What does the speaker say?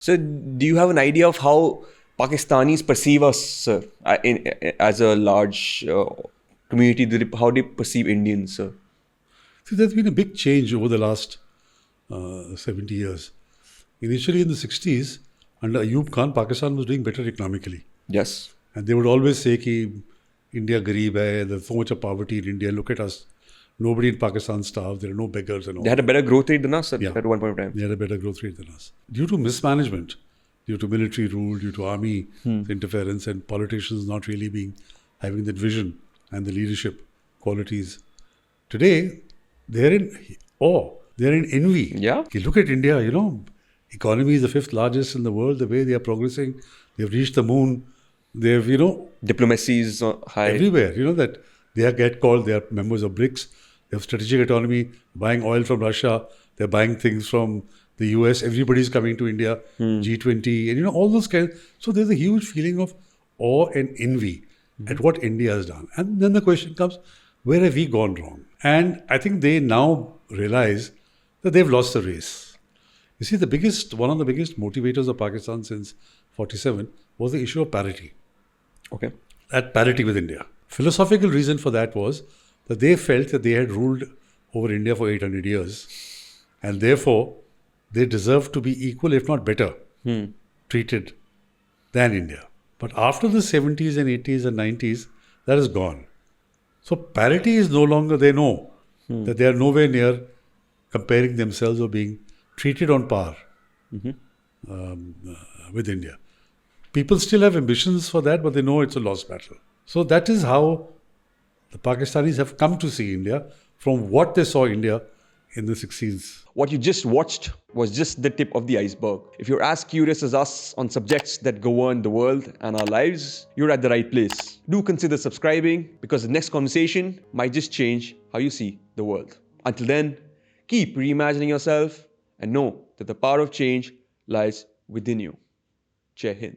So, do you have an idea of how Pakistanis perceive us, sir, as a large community? How they perceive Indians, sir? See, there's been a big change over the last 70 years. Initially in the 60s, under Ayub Khan, Pakistan was doing better economically. Yes. And they would always say कि India garib hai, there's so much of poverty in India, look at us. Nobody in Pakistan starves, there are no beggars and all. They had a better growth rate than us, sir, Yeah. at one point in time. They had a better growth rate than us. Due to mismanagement, due to military rule, due to army interference and politicians not really having that vision and the leadership qualities, today they're in awe, they're in envy. Yeah. Okay, look at India, economy is the 5th largest in the world, the way they are progressing, they've reached the moon, they've, Diplomacy is high. everywhere, that they get called, they are members of BRICS, they have strategic autonomy, buying oil from Russia, they're buying things from the US, everybody's coming to India, G20, and all those kinds. So there's a huge feeling of awe and envy at what India has done. And then the question comes, where have we gone wrong? And I think they now realize that they've lost the race. You see, one of the biggest motivators of Pakistan since 47 was the issue of parity. Okay. At parity with India. Philosophical reason for that was that they felt that they had ruled over India for 800 years and therefore they deserved to be equal, if not better, treated than India. But after the 70s and 80s and 90s, that is gone. So parity is no longer, they know that they are nowhere near comparing themselves or being treated on par with India. People still have ambitions for that, but they know it's a lost battle. So that is how the Pakistanis have come to see India from what they saw India in the 60s. What you just watched was just the tip of the iceberg. If you're as curious as us on subjects that govern the world and our lives, you're at the right place. Do consider subscribing because the next conversation might just change how you see the world. Until then, keep reimagining yourself and know that the power of change lies within you. Jai Hind.